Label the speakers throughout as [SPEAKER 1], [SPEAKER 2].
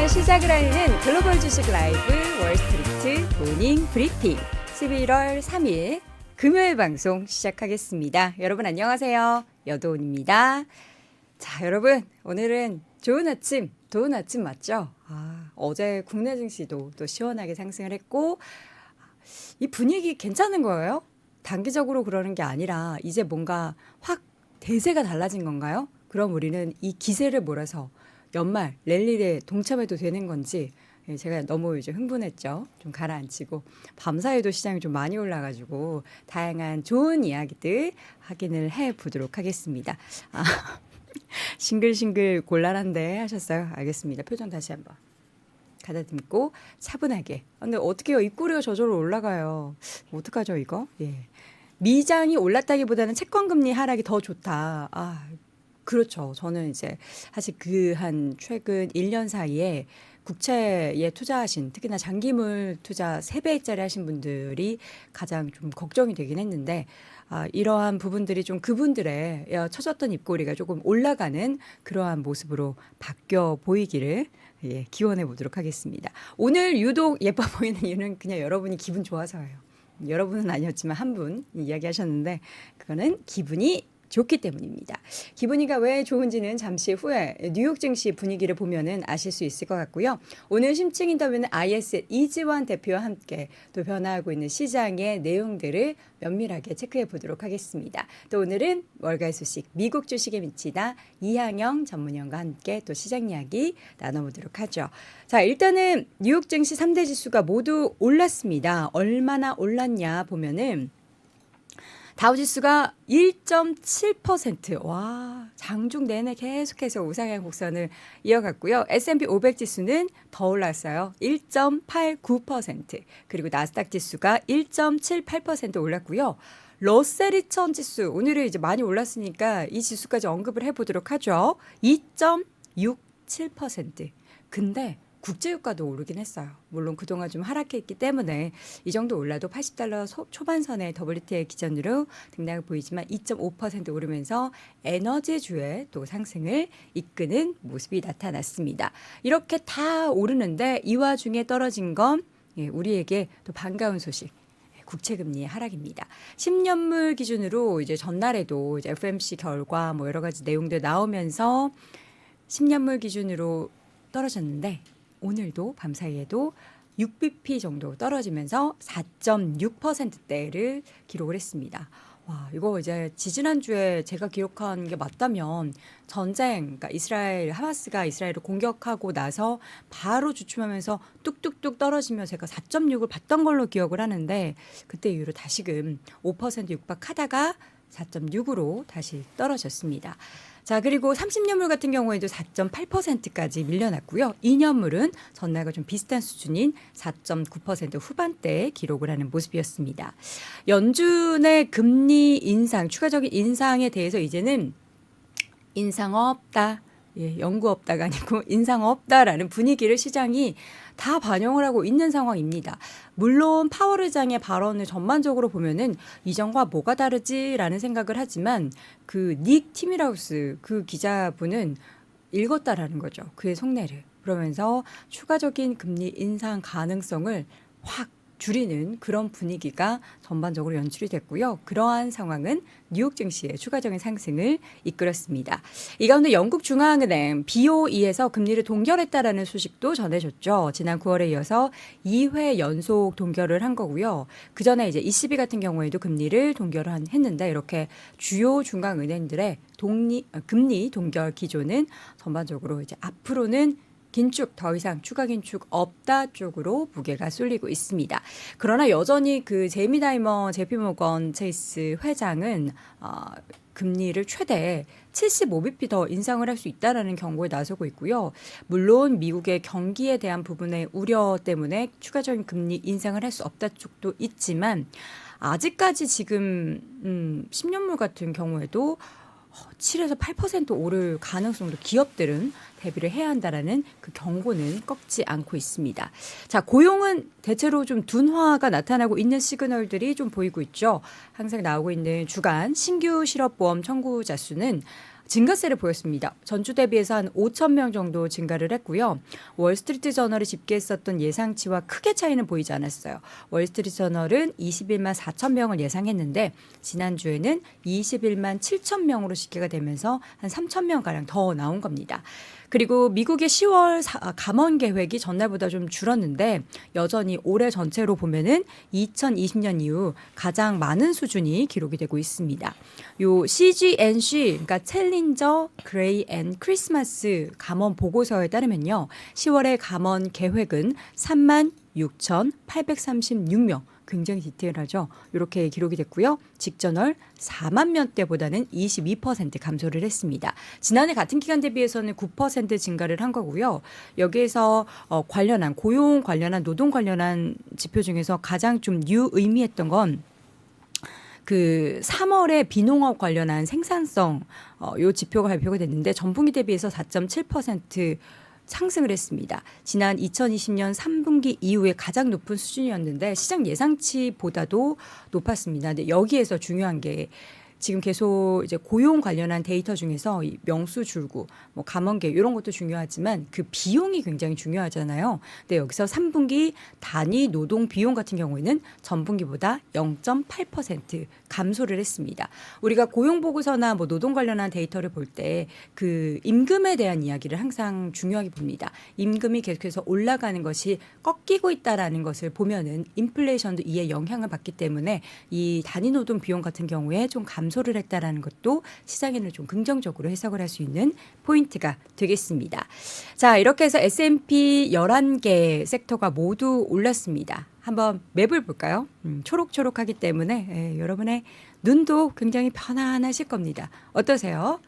[SPEAKER 1] 아침에 시작을 알리는 글로벌 주식 라이브 월스트리트 모닝 브리핑 11월 3일 금요일 방송 시작하겠습니다. 여러분 안녕하세요. 여도은입니다. 자, 여러분 오늘은 좋은 아침 맞죠? 어제 국내 증시도 또 시원하게 상승을 했고 이 분위기 괜찮은 거예요? 단기적으로 그러는 게 아니라 이제 뭔가 확 대세가 달라진 건가요? 그럼 우리는 이 기세를 몰아서 연말 랠리에 동참해도 되는 건지 제가 너무 이제 흥분했죠. 좀 가라앉히고 밤사이도 시장이 좀 많이 올라가지고 다양한 좋은 이야기들 확인을 해보도록 하겠습니다. 싱글싱글 곤란한데 하셨어요? 알겠습니다. 표정 다시 한번 가다듬고 차분하게. 근데 어떻게요? 입꼬리가 저절로 올라가요. 어떡하죠 이거? 예. 미장이 올랐다기보다는 채권금리 하락이 더 좋다. 그렇죠. 저는 이제 사실 그 한 최근 1년 사이에 국채에 투자하신 특히나 장기물 투자 3배짜리 하신 분들이 가장 좀 걱정이 되긴 했는데 이러한 부분들이 좀 그분들의 처졌던 입꼬리가 조금 올라가는 그러한 모습으로 바뀌어 보이기를 기원해 보도록 하겠습니다. 오늘 유독 예뻐 보이는 이유는 그냥 여러분이 기분 좋아서예요. 여러분은 아니었지만 한 분 이야기하셨는데 그거는 기분이 좋기 때문입니다. 기분이가 왜 좋은지는 잠시 후에 뉴욕 증시 분위기를 보면은 아실 수 있을 것 같고요. 오늘 심층 인터뷰는 IS 이지원 대표와 함께 또 변화하고 있는 시장의 내용들을 면밀하게 체크해 보도록 하겠습니다. 또 오늘은 월가의 소식 미국 주식에 미치다 이항영 전문위원과 함께 또 시장 이야기 나눠보도록 하죠. 자, 일단은 뉴욕 증시 3대 지수가 모두 올랐습니다. 얼마나 올랐냐 보면은 다우지수가 1.7%. 와, 장중 내내 계속해서 우상향 곡선을 이어갔고요. S&P 500 지수는 더 올랐어요. 1.89%. 그리고 나스닥 지수가 1.78% 올랐고요. 러셀 2000 지수 오늘은 이제 많이 올랐으니까 이 지수까지 언급을 해보도록 하죠. 2.67%. 근데 국제유가도 오르긴 했어요. 물론 그동안 좀 하락했기 때문에 이 정도 올라도 $80 초반선의 WTI 기준으로 등락을 보이지만 2.5% 오르면서 에너지주의 또 상승을 이끄는 모습이 나타났습니다. 이렇게 다 오르는데 이 와중에 떨어진 건 우리에게 또 반가운 소식. 국채금리의 하락입니다. 10년물 기준으로 이제 전날에도 이제 FOMC 결과 뭐 여러 가지 내용들 나오면서 10년물 기준으로 떨어졌는데 오늘도 밤사이에도 6bp 정도 떨어지면서 4.6%대를 기록을 했습니다. 와, 이거 이제 지지난주에 제가 기록한 게 맞다면 전쟁, 그러니까 이스라엘, 하마스가 이스라엘을 공격하고 나서 바로 주춤하면서 뚝뚝뚝 떨어지며 제가 4.6을 봤던 걸로 기억을 하는데 그때 이후로 다시금 5% 육박하다가 4.6으로 다시 떨어졌습니다. 자, 그리고 30년물 같은 경우에도 4.8%까지 밀려났고요. 2년물은 전날과 좀 비슷한 수준인 4.9% 후반대에 기록을 하는 모습이었습니다. 연준의 금리 인상, 추가적인 인상에 대해서 이제는 인상 없다. 연구 없다가 아니고 인상 없다라는 분위기를 시장이 다 반영을 하고 있는 상황입니다. 물론 파월 의장의 발언을 전반적으로 보면은 이전과 뭐가 다르지라는 생각을 하지만 그 닉 티밀하우스 그 기자분은 읽었다라는 거죠. 그의 속내를. 그러면서 추가적인 금리 인상 가능성을 확 줄이는 그런 분위기가 전반적으로 연출이 됐고요. 그러한 상황은 뉴욕 증시의 추가적인 상승을 이끌었습니다. 이 가운데 영국 중앙은행 BOE에서 금리를 동결했다라는 소식도 전해졌죠. 지난 9월에 이어서 2회 연속 동결을 한 거고요. 그 전에 이제 ECB 같은 경우에도 금리를 동결을 했는데 이렇게 주요 중앙은행들의 금리 동결 기조는 전반적으로 이제 앞으로는 긴축 더 이상 추가 긴축 없다 쪽으로 무게가 쏠리고 있습니다. 그러나 여전히 그 제이미 다이머 JP모건 체이스 회장은 금리를 최대 75bp 더 인상을 할 수 있다라는 경고에 나서고 있고요. 물론 미국의 경기에 대한 부분의 우려 때문에 추가적인 금리 인상을 할 수 없다 쪽도 있지만 아직까지 지금 10년물 같은 경우에도 7에서 8% 오를 가능성도 기업들은 대비를 해야 한다라는 그 경고는 꺾지 않고 있습니다. 자, 고용은 대체로 좀 둔화가 나타나고 있는 시그널들이 좀 보이고 있죠. 항상 나오고 있는 주간 신규 실업보험 청구자 수는 증가세를 보였습니다. 전주 대비해서 한 5천 명 정도 증가를 했고요. 월스트리트 저널이 집계했었던 예상치와 크게 차이는 보이지 않았어요. 월스트리트 저널은 21만 4천 명을 예상했는데 지난주에는 21만 7천 명으로 집계가 되면서 한 3천 명가량 더 나온 겁니다. 그리고 미국의 10월 감원 계획이 전날보다 좀 줄었는데 여전히 올해 전체로 보면은 2020년 이후 가장 많은 수준이 기록이 되고 있습니다. 요 CGNC, 그러니까 챌린저 그레이 앤 크리스마스 감원 보고서에 따르면요. 10월의 감원 계획은 3만 6,836명. 굉장히 디테일하죠. 이렇게 기록이 됐고요. 직전월 4만 명대보다는 22% 감소를 했습니다. 지난해 같은 기간 대비해서는 9% 증가를 한 거고요. 여기에서 관련한 고용 관련한 노동 관련한 지표 중에서 가장 좀 유의미했던 건 그 3월에 비농업 관련한 생산성 요 지표가 발표가 됐는데 전분기 대비해서 4.7% 상승을 했습니다. 지난 2020년 3분기 이후에 가장 높은 수준이었는데 시장 예상치보다도 높았습니다. 근데 여기에서 중요한 게 지금 계속 이제 고용 관련한 데이터 중에서 이 명수 줄구, 뭐 감원계 이런 것도 중요하지만 그 비용이 굉장히 중요하잖아요. 근데 여기서 3분기 단위 노동 비용 같은 경우에는 전분기보다 0.8% 감소를 했습니다. 우리가 고용 보고서나 뭐 노동 관련한 데이터를 볼 때 그 임금에 대한 이야기를 항상 중요하게 봅니다. 임금이 계속해서 올라가는 것이 꺾이고 있다라는 것을 보면은 인플레이션도 이에 영향을 받기 때문에 이 단위 노동 비용 같은 경우에 좀 감소를 했다라는 것도 시장에는 좀 긍정적으로 해석을 할 수 있는 포인트가 되겠습니다. 자, 이렇게 해서 S&P 11개 섹터가 모두 올랐습니다. 한번 맵을 볼까요? 초록초록하기 때문에 여러분의 눈도 굉장히 편안하실 겁니다. 어떠세요?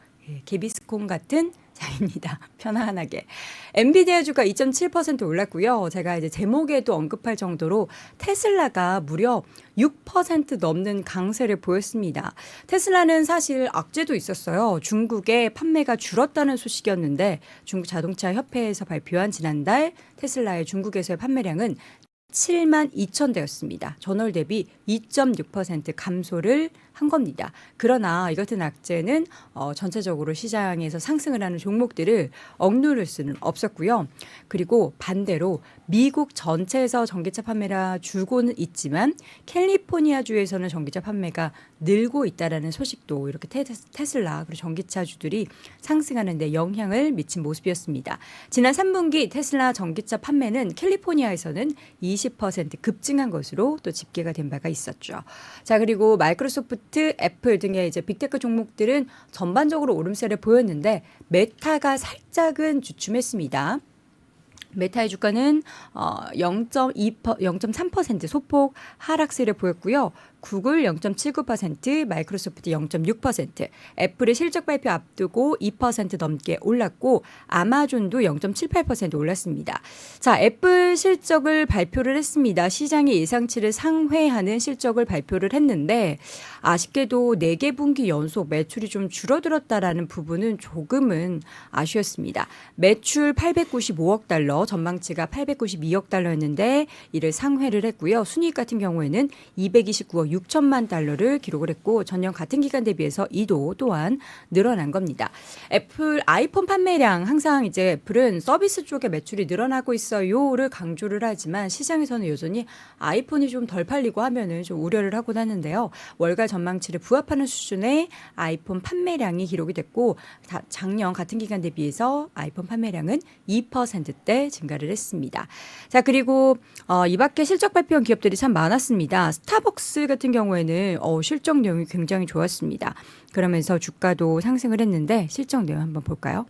[SPEAKER 1] 개비스콘 같은 장입니다. 편안하게. 엔비디아주가 2.7% 올랐고요. 제가 이제 제목에도 언급할 정도로 테슬라가 무려 6% 넘는 강세를 보였습니다. 테슬라는 사실 악재도 있었어요. 중국의 판매가 줄었다는 소식이었는데 중국 자동차 협회에서 발표한 지난달 테슬라의 중국에서의 판매량은 7만 2천 대였습니다. 전월 대비 2.6% 감소를 한 겁니다. 그러나 이 같은 악재는 전체적으로 시장에서 상승을 하는 종목들을 억누를 수는 없었고요. 그리고 반대로 미국 전체에서 전기차 판매가 줄고는 있지만 캘리포니아주에서는 전기차 판매가 늘고 있다라는 소식도 이렇게 테슬라 그리고 전기차주들이 상승하는 데 영향을 미친 모습이었습니다. 지난 3분기 테슬라 전기차 판매는 캘리포니아에서는 20% 급증한 것으로 또 집계가 된 바가 있었죠. 자, 그리고 마이크로소프트, 애플 등의 이제 빅테크 종목들은 전반적으로 오름세를 보였는데 메타가 살짝은 주춤했습니다. 메타의 주가는 0.3% 소폭 하락세를 보였고요. 구글 0.79%, 마이크로소프트 0.6%, 애플의 실적 발표 앞두고 2% 넘게 올랐고 아마존도 0.78% 올랐습니다. 자, 애플 실적을 발표를 했습니다. 시장의 예상치를 상회하는 실적을 발표를 했는데 아쉽게도 4개 분기 연속 매출이 좀 줄어들었다라는 부분은 조금은 아쉬웠습니다. 매출 895억 달러, 전망치가 892억 달러였는데 이를 상회를 했고요. 순이익 같은 경우에는 229억 6천만 달러를 기록을 했고 전년 같은 기간 대비해서 이도 또한 늘어난 겁니다. 애플 아이폰 판매량 항상 이제 애플은 서비스 쪽에 매출이 늘어나고 있어요를 강조를 하지만 시장에서는 여전히 아이폰이 좀 덜 팔리고 하면은 좀 우려를 하곤 하는데요. 월가 전망치를 부합하는 수준의 아이폰 판매량이 기록이 됐고 작년 같은 기간 대비해서 아이폰 판매량은 2%대 증가를 했습니다. 자, 그리고 이 밖에 실적 발표한 기업들이 참 많았습니다. 스타벅스 같은 경우에는 실적 내용이 굉장히 좋았습니다. 그러면서 주가도 상승을 했는데 실적 내용 한번 볼까요?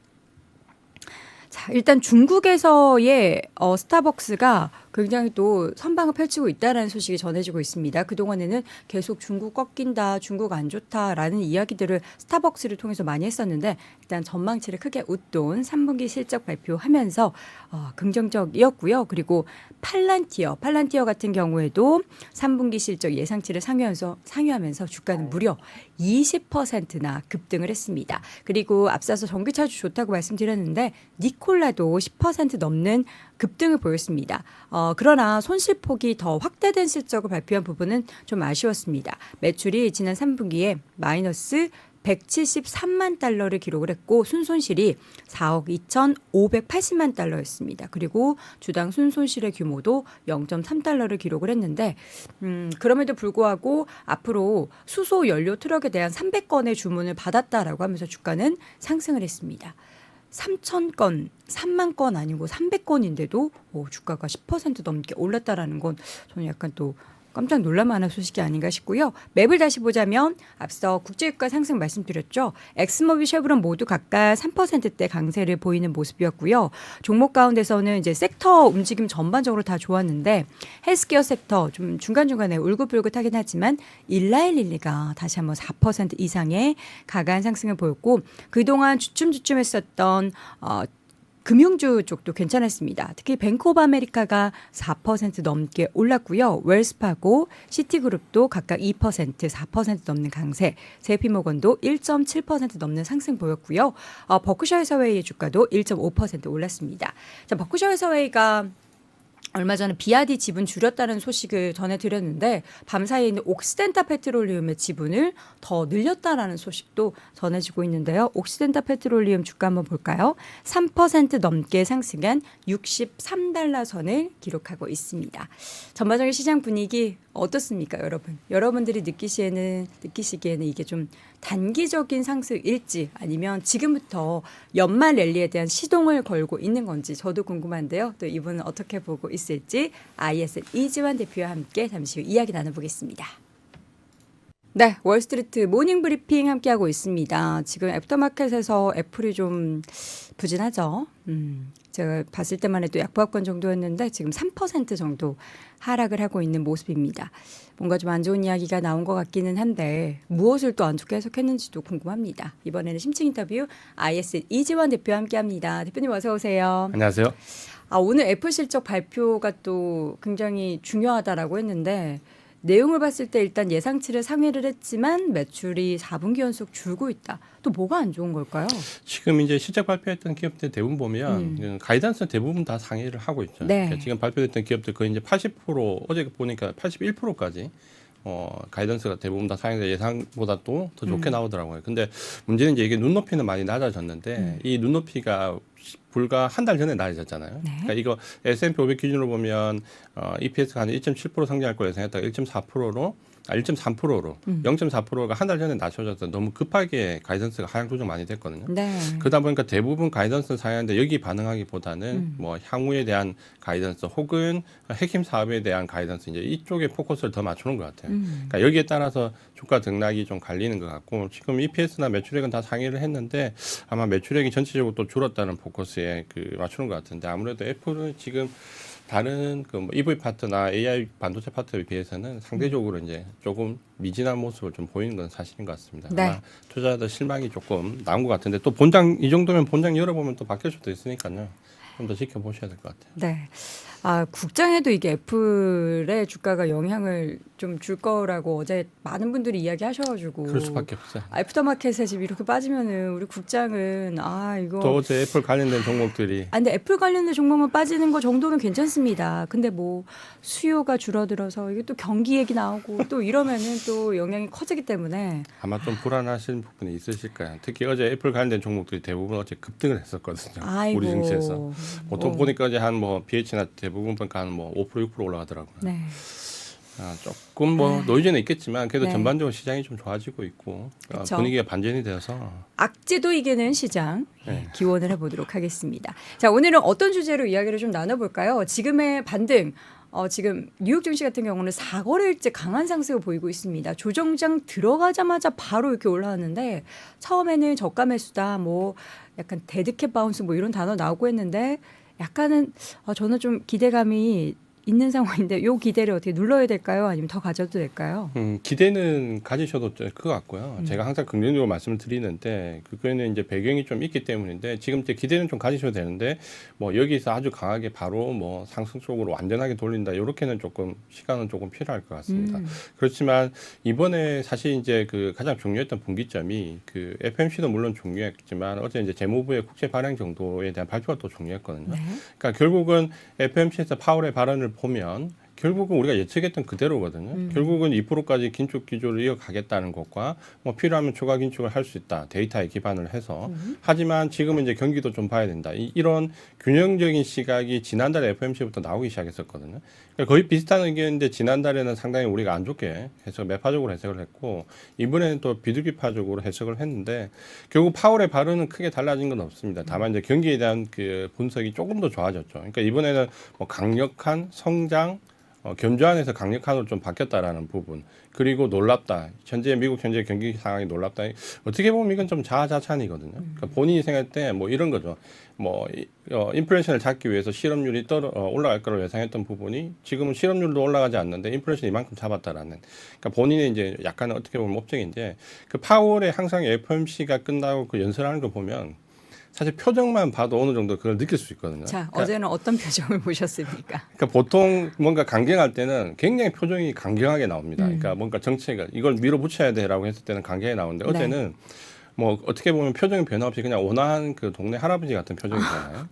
[SPEAKER 1] 자, 일단 중국에서의 스타벅스가 굉장히 또 선방을 펼치고 있다는 소식이 전해지고 있습니다. 그동안에는 계속 중국 꺾인다, 중국 안 좋다라는 이야기들을 스타벅스를 통해서 많이 했었는데 일단 전망치를 크게 웃돈 3분기 실적 발표하면서 긍정적이었고요. 그리고 팔란티어 같은 경우에도 3분기 실적 예상치를 상회하면서 주가는 무려 20%나 급등을 했습니다. 그리고 앞서서 전기차주 좋다고 말씀드렸는데 니콜라도 10% 넘는 급등을 보였습니다. 그러나 손실폭이 더 확대된 실적을 발표한 부분은 좀 아쉬웠습니다. 매출이 지난 3분기에 마이너스 173만 달러를 기록을 했고 순손실이 4억 2,580만 달러였습니다. 그리고 주당 순손실의 규모도 0.3달러를 기록을 했는데 그럼에도 불구하고 앞으로 수소 연료 트럭에 대한 300건의 주문을 받았다라고 하면서 주가는 상승을 했습니다. 3,000건, 3만 건 아니고 300건인데도 주가가 10% 넘게 올랐다라는 건 저는 약간 또 깜짝 놀랄만한 소식이 아닌가 싶고요. 맵을 다시 보자면 앞서 국제유가 상승 말씀드렸죠. 엑스모빌, 쉐브론 모두 각각 3%대 강세를 보이는 모습이었고요. 종목 가운데서는 이제 섹터 움직임 전반적으로 다 좋았는데 헬스케어 섹터 좀 중간중간에 울긋불긋하긴 하지만 일라일릴리가 다시 한번 4% 이상의 가간 상승을 보였고 그동안 주춤주춤했었던 금융주 쪽도 괜찮았습니다. 특히 뱅크 오브 아메리카가 4% 넘게 올랐고요. 웰스파고, 시티그룹도 각각 2%, 4% 넘는 강세, JP모건도 1.7% 넘는 상승 보였고요. 버크셔 해서웨이의 주가도 1.5% 올랐습니다. 자, 버크셔 해서웨이가 얼마 전에 비아디 지분 줄였다는 소식을 전해드렸는데 밤사이에 있는 옥시덴타 페트롤리움의 지분을 더 늘렸다라는 소식도 전해지고 있는데요. 옥시덴타 페트롤리움 주가 한번 볼까요? 3% 넘게 상승한 63달러 선을 기록하고 있습니다. 전반적인 시장 분위기 어떻습니까, 여러분? 여러분들이 느끼시기에는 이게 좀 단기적인 상승일지 아니면 지금부터 연말 랠리에 대한 시동을 걸고 있는 건지 저도 궁금한데요. 또 이분은 어떻게 보고 있을지 ISL 이지환 대표와 함께 잠시 후 이야기 나눠보겠습니다. 네, 월스트리트 모닝 브리핑 함께하고 있습니다. 지금 애프터마켓에서 애플이 좀 부진하죠. 제가 봤을 때만 해도 약보합권 정도였는데 지금 3% 정도 하락을 하고 있는 모습입니다. 뭔가 좀 안 좋은 이야기가 나온 것 같기는 한데 무엇을 또 안 좋게 해석했는지도 궁금합니다. 이번에는 심층 인터뷰 ISL 이지환 대표와 함께합니다. 대표님 어서 오세요.
[SPEAKER 2] 안녕하세요.
[SPEAKER 1] 오늘 애플 실적 발표가 또 굉장히 중요하다라고 했는데 내용을 봤을 때 일단 예상치를 상회를 했지만 매출이 4분기 연속 줄고 있다. 또 뭐가 안 좋은 걸까요?
[SPEAKER 2] 지금 이제 실적 발표했던 기업들 대부분 보면 가이던스 대부분 다 상회를 하고 있죠.
[SPEAKER 1] 네.
[SPEAKER 2] 그러니까 지금 발표됐던 기업들 거의 이제 80% 어제 보니까 81%까지 가이던스가 대부분 다 상회돼 예상보다 또 더 좋게 나오더라고요. 근데 문제는 이제 이게 눈높이는 많이 낮아졌는데 이 눈높이가 불과 한 달 전에 낮아졌잖아요.
[SPEAKER 1] 네.
[SPEAKER 2] 그러니까 이거 S&P 500 기준으로 보면 EPS가 한 1.7% 성장할 걸 예상했다가 1.4%로 1.3%로 0.4%가 한 달 전에 낮춰져서 너무 급하게 가이던스가 하향 조정 많이 됐거든요.
[SPEAKER 1] 네.
[SPEAKER 2] 그러다 보니까 대부분 가이던스는 상향인데 여기 반응하기보다는 뭐 향후에 대한 가이던스 혹은 핵심 사업에 대한 가이던스 이제 이쪽에 포커스를 더 맞추는 것 같아요. 그러니까 여기에 따라서 주가 등락이 좀 갈리는 것 같고 지금 EPS나 매출액은 다 상회를 했는데 아마 매출액이 전체적으로 또 줄었다는 포커스에 맞추는 것 같은데 아무래도 애플은 지금 다른 뭐 EV 파트나 AI 반도체 파트에 비해서는 상대적으로 이제 조금 미진한 모습을 좀 보이는 건 사실인 것 같습니다.
[SPEAKER 1] 네.
[SPEAKER 2] 아마 투자자들 실망이 조금 나온 것 같은데 또 본장 이 정도면 본장 열어보면 또 바뀔 수도 있으니까요. 좀 더 지켜보셔야 될 것 같아요.
[SPEAKER 1] 네. 국장에도 이게 애플의 주가가 영향을 좀 줄 거라고 어제 많은 분들이 이야기하셔가지고.
[SPEAKER 2] 그럴 수밖에 없어요.
[SPEAKER 1] 애프터마켓에 지금 이렇게 빠지면은 우리 국장은 이거.
[SPEAKER 2] 또 어제 애플 관련된 종목들이.
[SPEAKER 1] 근데 애플 관련된 종목만 빠지는 거 정도는 괜찮습니다. 근데 뭐 수요가 줄어들어서 이게 또 경기 얘기 나오고 또 이러면은 또 영향이 커지기 때문에.
[SPEAKER 2] 아마 좀 불안하신 부분이 있으실 거예요. 특히 어제 애플 관련된 종목들이 대부분 어제 급등을 했었거든요.
[SPEAKER 1] 아이고.
[SPEAKER 2] 우리 증시에서. 보통 보니까 어제 한 뭐 BH나 대부분 보니까 한 뭐 5% 6% 올라가더라고요.
[SPEAKER 1] 네.
[SPEAKER 2] 조금 뭐 노이즈는 있겠지만 그래도
[SPEAKER 1] 네.
[SPEAKER 2] 전반적으로 시장이 좀 좋아지고 있고 분위기가 반전이 되어서
[SPEAKER 1] 악재도 이기는 시장
[SPEAKER 2] 네.
[SPEAKER 1] 기원을 해보도록 하겠습니다. 자, 오늘은 어떤 주제로 이야기를 좀 나눠볼까요? 지금의 반등. 지금 뉴욕 증시 같은 경우는 4거래일째 강한 상승을 보이고 있습니다. 조정장 들어가자마자 바로 이렇게 올라왔는데 처음에는 저가 매수다 뭐 약간 데드캣 바운스 뭐 이런 단어 나오고 했는데 약간은 저는 좀 기대감이 있는 상황인데 요 기대를 어떻게 눌러야 될까요? 아니면 더 가져도 될까요?
[SPEAKER 2] 기대는 가지셔도 될 것 같고요. 제가 항상 긍정적으로 말씀을 드리는데 그거는 이제 배경이 좀 있기 때문인데 지금 이제 기대는 좀 가지셔도 되는데 뭐 여기서 아주 강하게 바로 뭐 상승 쪽으로 완전하게 돌린다 이렇게는 조금 시간은 조금 필요할 것 같습니다. 그렇지만 이번에 사실 이제 가장 중요했던 분기점이 FMC도 물론 중요했지만 어제 이제 재무부의 국채 발행 정도에 대한 발표가 또 중요했거든요.
[SPEAKER 1] 네.
[SPEAKER 2] 그러니까 결국은 FMC에서 파월의 발언을 보면 결국은 우리가 예측했던 그대로거든요. 결국은 2%까지 긴축 기조를 이어가겠다는 것과 뭐 필요하면 추가 긴축을 할 수 있다. 데이터에 기반을 해서. 하지만 지금은 이제 경기도 좀 봐야 된다. 이런 균형적인 시각이 지난달에 FOMC부터 나오기 시작했었거든요. 그러니까 거의 비슷한 의견인데 지난달에는 상당히 우리가 안 좋게 매파적으로 해석을 했고 이번에는 또 비둘기파적으로 해석을 했는데 결국 파월의 발언은 크게 달라진 건 없습니다. 다만 이제 경기에 대한 그 분석이 조금 더 좋아졌죠. 그러니까 이번에는 뭐 강력한 성장 견조한에서 강력한으로 좀 바뀌었다라는 부분 그리고 놀랍다. 미국 현재 경기 상황이 놀랍다. 어떻게 보면 이건 좀 자아자찬이거든요. 그러니까 본인이 생각할 때 뭐 이런 거죠. 뭐 인플레이션을 잡기 위해서 실업률이 올라갈 거라고 예상했던 부분이 지금은 실업률도 올라가지 않는데 인플레이션이 이만큼 잡았다라는. 그러니까 본인의 이제 약간 어떻게 보면 업적인데 그 파월의 항상 FOMC가 끝나고 그 연설하는 거 보면. 사실 표정만 봐도 어느 정도 그걸 느낄 수 있거든요.
[SPEAKER 1] 자,
[SPEAKER 2] 그러니까,
[SPEAKER 1] 어제는 어떤 표정을 보셨습니까?
[SPEAKER 2] 그러니까 보통 뭔가 강경할 때는 굉장히 표정이 강경하게 나옵니다. 그러니까 뭔가 정책을 이걸 밀어붙여야 돼라고 했을 때는 강경하게 나오는데
[SPEAKER 1] 네.
[SPEAKER 2] 어제는 뭐 어떻게 보면 표정이 변화 없이 그냥 온화한 그 동네 할아버지 같은 표정이잖아요.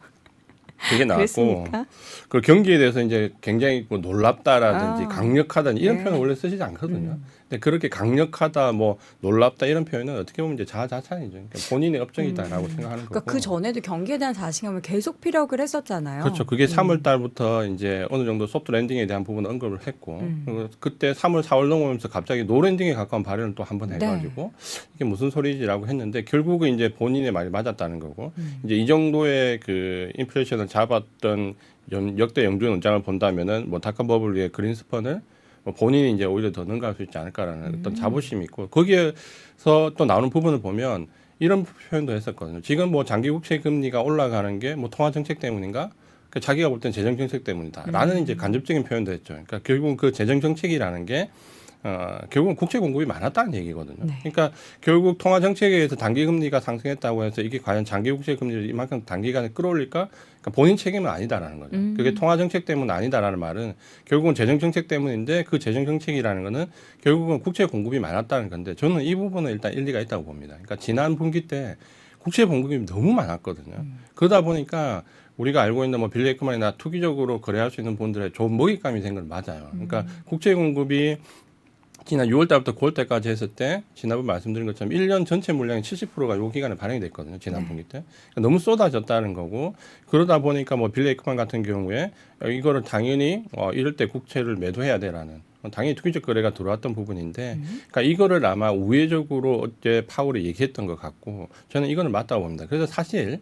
[SPEAKER 2] 그게 나왔고
[SPEAKER 1] 그랬습니까?
[SPEAKER 2] 그 경기에 대해서 이제 굉장히 뭐 놀랍다라든지 강력하다는 이런
[SPEAKER 1] 네.
[SPEAKER 2] 표현을 원래 쓰시지 않거든요. 근데 그렇게 강력하다, 뭐 놀랍다 이런 표현은 어떻게 보면 이제 자아자찬이죠. 그러니까 본인의 업적이다라고 생각하는 거고.
[SPEAKER 1] 그러니까 그 전에도 경기에 대한 자신감을 계속 피력을 했었잖아요.
[SPEAKER 2] 그렇죠. 그게 3월 달부터 이제 어느 정도 소프트 랜딩에 대한 부분을 언급을 했고 그리고 그때 3월, 4월 넘어오면서 갑자기 노 랜딩에 가까운 발언을 또 한 번 해가지고 이게 무슨 소리지라고 했는데 결국은 이제 본인의 말이 맞았다는 거고 이제 이 정도의 그 인플레이션을 잡았던 역대 영주 연장을 본다면은 뭐 닷컴 버블 위에 그린스펀을 뭐 본인이 이제 오히려 더 능가할 수 있지 않을까라는 어떤 자부심이 있고 거기에서 또 나오는 부분을 보면 이런 표현도 했었거든요. 지금 뭐 장기 국채 금리가 올라가는 게 뭐 통화 정책 때문인가? 그 자기가 볼 땐 재정 정책 때문이다라는 이제 간접적인 표현도 했죠. 그러니까 결국은 그 재정 정책이라는 게 결국은 국채 공급이 많았다는 얘기거든요.
[SPEAKER 1] 네.
[SPEAKER 2] 그러니까 결국 통화 정책에 의해서 단기 금리가 상승했다고 해서 이게 과연 장기 국채 금리를 이만큼 단기간에 끌어올릴까? 그러니까 본인 책임은 아니다라는 거죠. 그게 통화 정책 때문 아니다라는 말은 결국은 재정 정책 때문인데 그 재정 정책이라는 거는 결국은 국채 공급이 많았다는 건데 저는 이 부분은 일단 일리가 있다고 봅니다. 그러니까 지난 분기 때 국채 공급이 너무 많았거든요. 그러다 보니까 우리가 알고 있는 뭐 빌리 에이크만이나 투기적으로 거래할 수 있는 분들의 좋은 먹잇감이 된 건 맞아요. 그러니까 국채 공급이 지난 6월 달부터 9월 달까지 했을 때 지난번 말씀드린 것처럼 1년 전체 물량의 70%가 요 기간에 발행이 됐거든요. 지난 분기 때. 그러니까 너무 쏟아졌다는 거고 그러다 보니까 뭐 빌리 에이크만 같은 경우에 이거를 당연히 이럴 때 국채를 매도해야 되라는 당연히 투기적 거래가 들어왔던 부분인데 그러니까 이거를 아마 우회적으로 어제 파월이 얘기했던 것 같고 저는 이거는 맞다고 봅니다. 그래서 사실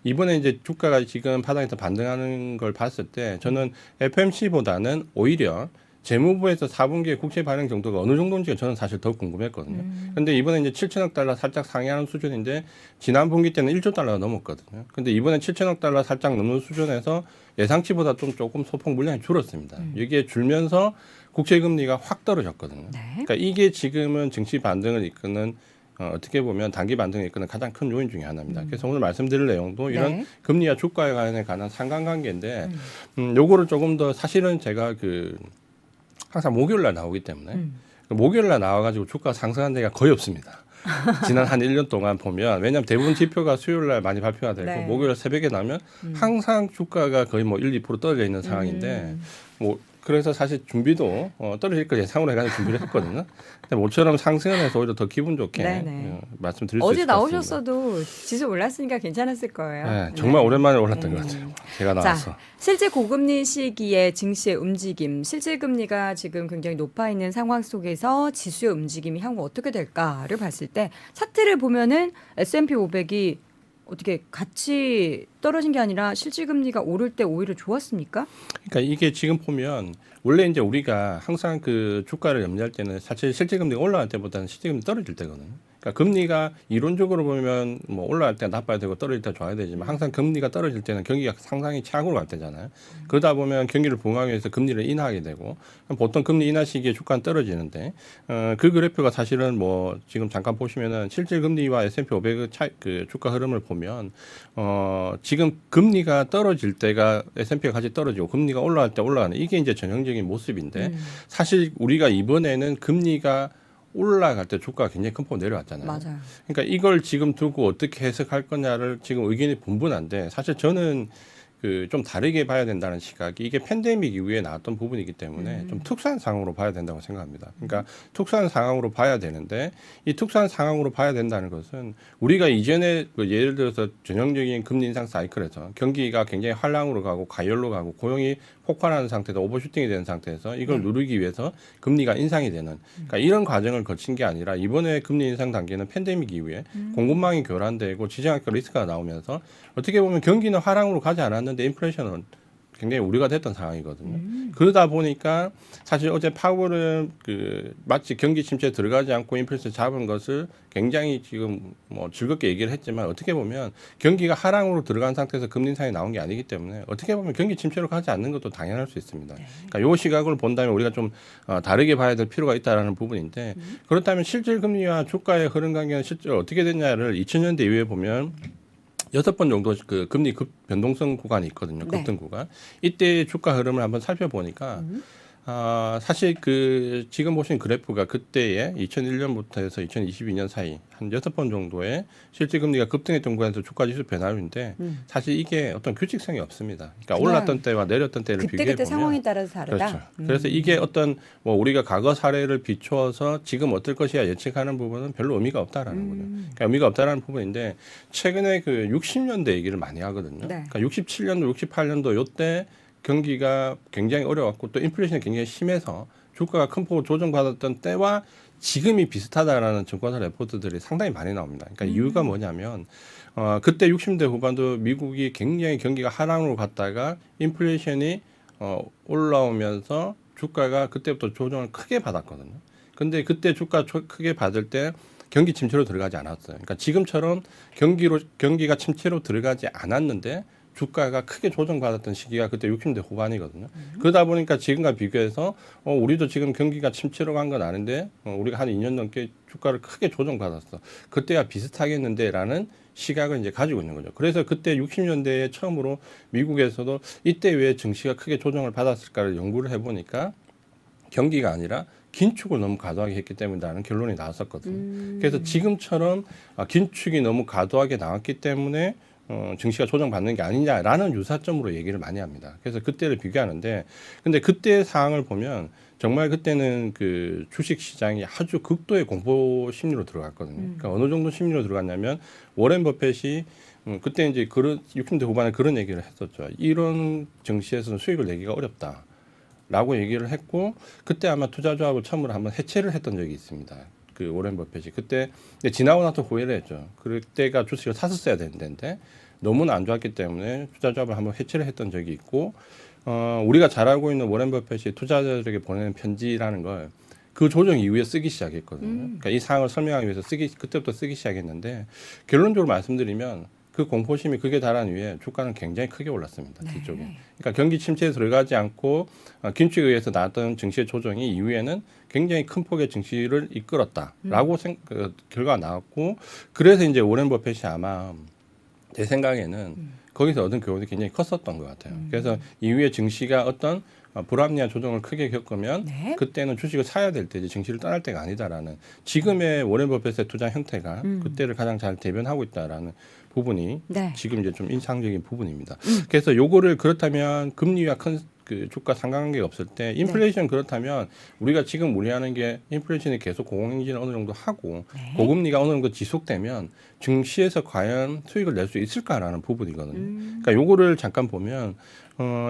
[SPEAKER 2] 이번에 이제 주가가 지금 바닥에서 반등하는 걸 봤을 때 저는 FOMC보다는 오히려 재무부에서 4분기에 국채 발행 정도가 어느 정도인지가 저는 사실 더 궁금했거든요. 그런데 이번에 이제 7천억 달러 살짝 상회하는 수준인데 지난 분기 때는 1조 달러가 넘었거든요. 근데 이번에 7천억 달러 살짝 넘는 수준에서 예상치보다 좀 조금 소폭 물량이 줄었습니다. 여기에 줄면서 국채 금리가 확 떨어졌거든요.
[SPEAKER 1] 네.
[SPEAKER 2] 그러니까 이게 지금은 증시 반등을 이끄는 어떻게 보면 단기 반등을 이끄는 가장 큰 요인 중에 하나입니다. 그래서 오늘 말씀드릴 내용도 이런
[SPEAKER 1] 네.
[SPEAKER 2] 금리와 주가에 관한 상관관계인데 요거를 조금 더 사실은 제가 항상 목요일 날 나오기 때문에 목요일 날 나와가지고 주가 상승한 데가 거의 없습니다. 지난 한 1년 동안 보면 왜냐하면 대부분 지표가 수요일 날 많이 발표가 되고
[SPEAKER 1] 네.
[SPEAKER 2] 목요일 새벽에 나면 항상 주가가 거의 뭐 1, 2% 떨어져 있는 상황인데 뭐 그래서 사실 준비도 떨어질 걸 예상으로 해가지고 준비를 했거든요. 근데 모처럼 상승을 해서 오히려 더 기분 좋게
[SPEAKER 1] 네네.
[SPEAKER 2] 말씀드릴 수
[SPEAKER 1] 어제
[SPEAKER 2] 있을 것 같습니다.
[SPEAKER 1] 나오셨어도 지수 올랐으니까 괜찮았을 거예요.
[SPEAKER 2] 네, 정말 오랜만에 올랐던 것 같아요. 제가 나와서.
[SPEAKER 1] 자, 실제 고금리 시기에 증시의 움직임, 실질 금리가 지금 굉장히 높아 있는 상황 속에서 지수의 움직임이 향후 어떻게 될까를 봤을 때 차트를 보면은 S&P 500이 어떻게 같이 떨어진 게 아니라 실질 금리가 오를 때 오히려 좋았습니까?
[SPEAKER 2] 그러니까 이게 지금 보면 원래 이제 우리가 항상 그 주가를 염려할 때는 사실 실질 금리가 올라갈 때보다는 실질 금리 떨어질 때거든요. 그러니까 금리가 이론적으로 보면 뭐 올라갈 때 나빠야 되고 떨어질 때 좋아야 되지만 항상 금리가 떨어질 때는 경기가 상당히 최악으로 갈 때잖아요. 그러다 보면 경기를 부응하기 위해서 금리를 인하하게 되고 보통 금리 인하 시기에 주가는 떨어지는데 그 그래프가 사실은 뭐 지금 잠깐 보시면은 실질 금리와 S&P 500의 그 주가 흐름을 보면 지금 금리가 떨어질 때가 S&P가 같이 떨어지고 금리가 올라갈 때 올라가는 이게 이제 전형적인 모습인데 사실 우리가 이번에는 금리가 올라갈 때 주가가 굉장히 큰 폭으로 내려왔잖아요.
[SPEAKER 1] 맞아요.
[SPEAKER 2] 그러니까 이걸 지금 두고 어떻게 해석할 거냐를 지금 의견이 분분한데 사실 저는 그 좀 다르게 봐야 된다는 시각이 이게 팬데믹 이후에 나왔던 부분이기 때문에 좀 특수한 상황으로 봐야 된다고 생각합니다. 그러니까 특수한 상황으로 봐야 되는데 이 특수한 상황으로 봐야 된다는 것은 우리가 이전에 그 예를 들어서 전형적인 금리 인상 사이클에서 경기가 굉장히 활랑으로 가고 가열로 가고 고용이 폭발하는 상태에서 오버슈팅이 되는 상태에서 이걸 누르기 위해서 금리가 인상이 되는 그러니까 이런 과정을 거친 게 아니라 이번에 금리 인상 단계는 팬데믹 이후에 공급망이 교란되고 지정학적 리스크가 나오면서 어떻게 보면 경기는 하락으로 가지 않았는데 인플레이션은 굉장히 우려가 됐던 상황이거든요. 그러다 보니까 사실 어제 파월은 그 마치 경기 침체에 들어가지 않고 인플레이션 잡은 것을 굉장히 지금 뭐 즐겁게 얘기를 했지만 어떻게 보면 경기가 하락으로 들어간 상태에서 금리 인상이 나온 게 아니기 때문에 어떻게 보면 경기 침체로 가지 않는 것도 당연할 수 있습니다. 그러니까 요 시각을 본다면 우리가 좀 다르게 봐야 될 필요가 있다라는 부분인데 그렇다면 실질 금리와 주가의 흐름 관계는 실제로 어떻게 됐냐를 2000년대 이후에 보면 6번 정도 그 금리 급 변동성 구간이 있거든요.
[SPEAKER 1] 네.
[SPEAKER 2] 급등 구간. 이때 주가 흐름을 한번 살펴보니까 사실 그 지금 보신 그래프가 그때에 2001년부터 해서 2022년 사이 한 6번 정도의 실질 금리가 급등했던 구간에서 주가 지수 변화율인데 사실 이게 어떤 규칙성이 없습니다. 그러니까 올랐던 때와 내렸던 때를 비교해
[SPEAKER 1] 그때
[SPEAKER 2] 보면
[SPEAKER 1] 상황에 따라서 다르다.
[SPEAKER 2] 그렇죠. 그래서 이게 어떤 뭐 우리가 과거 사례를 비추어서 지금 어떨 것이야 예측하는 부분은 별로 의미가 없다라는 거죠. 그러니까 의미가 없다라는 부분인데 최근에 그 60년대 얘기를 많이 하거든요.
[SPEAKER 1] 네.
[SPEAKER 2] 그러니까 67년도, 68년도 요때 경기가 굉장히 어려웠고 또 인플레이션이 굉장히 심해서 주가가 큰 폭으로 조정받았던 때와 지금이 비슷하다라는 증권사 레포트들이 상당히 많이 나옵니다. 그러니까 이유가 뭐냐면 그때 60대 후반도 미국이 굉장히 경기가 하락으로 갔다가 인플레이션이 올라오면서 주가가 그때부터 조정을 크게 받았거든요. 근데 그때 주가 크게 받을 때 경기 침체로 들어가지 않았어요. 그러니까 지금처럼 경기가 침체로 들어가지 않았는데 주가가 크게 조정받았던 시기가 그때 60대 후반이거든요. 그러다 보니까 지금과 비교해서 우리도 지금 경기가 침체로 간 건 아닌데 우리가 한 2년 넘게 주가를 크게 조정받았어. 그때와 비슷하겠는데라는 시각을 이제 가지고 있는 거죠. 그래서 그때 60년대에 처음으로 미국에서도 이때 왜 증시가 크게 조정을 받았을까를 연구를 해보니까 경기가 아니라 긴축을 너무 과도하게 했기 때문이라는 결론이 나왔었거든요. 그래서 지금처럼 긴축이 너무 과도하게 나왔기 때문에 증시가 조정받는 게 아니냐라는 유사점으로 얘기를 많이 합니다. 그래서 그때를 비교하는데 근데 그때의 상황을 보면 정말 그때는 그 주식 시장이 아주 극도의 공포 심리로 들어갔거든요. 그러니까 어느 정도 심리로 들어갔냐면 워렌 버핏이 그때 이제 그런 60대 후반에 그런 얘기를 했었죠. 이런 증시에서는 수익을 내기가 어렵다. 라고 얘기를 했고 그때 아마 투자조합을 처음으로 한번 해체를 했던 적이 있습니다. 그 워렌 버핏이 그때 지나고 나서 후회를 했죠. 그때가 주식을 샀었어야 되는데 너무나 안 좋았기 때문에 투자조합을 한번 해체를 했던 적이 있고 우리가 잘 알고 있는 워렌 버핏이 투자자들에게 보내는 편지라는 걸 그 조정 이후에 쓰기 시작했거든요. 그러니까 이 상황을 설명하기 위해서 그때부터 쓰기 시작했는데 결론적으로 말씀드리면 그 공포심이 극에 달한 이후에 주가는 굉장히 크게 올랐습니다. 뒤쪽에. 그러니까 경기 침체에 들어가지 않고 긴축에 의해서 나왔던 증시의 조정이 이후에는 굉장히 큰 폭의 증시를 이끌었다라고 결과가 나왔고 그래서 이제 오렌 버핏이 아마 제 생각에는 거기서 얻은 교훈이 굉장히 컸었던 것 같아요. 그래서 이후에 증시가 어떤 불합리한 조정을 크게 겪으면
[SPEAKER 1] 네.
[SPEAKER 2] 그때는 주식을 사야 될 때지 증시를 떠날 때가 아니다라는 지금의 워렌 버핏의 투자 형태가 그때를 가장 잘 대변하고 있다라는 부분이
[SPEAKER 1] 네.
[SPEAKER 2] 지금 이제 좀 인상적인 부분입니다. 그래서 요거를 그렇다면 금리와 큰 그 주가 상관관계가 없을 때 인플레이션 그렇다면 우리가 지금 우려하는 게 인플레이션이 계속 고공행진을 어느 정도 하고 고금리가 어느 정도 지속되면 증시에서 과연 수익을 낼 수 있을까라는 부분이거든요. 그러니까 요거를 잠깐 보면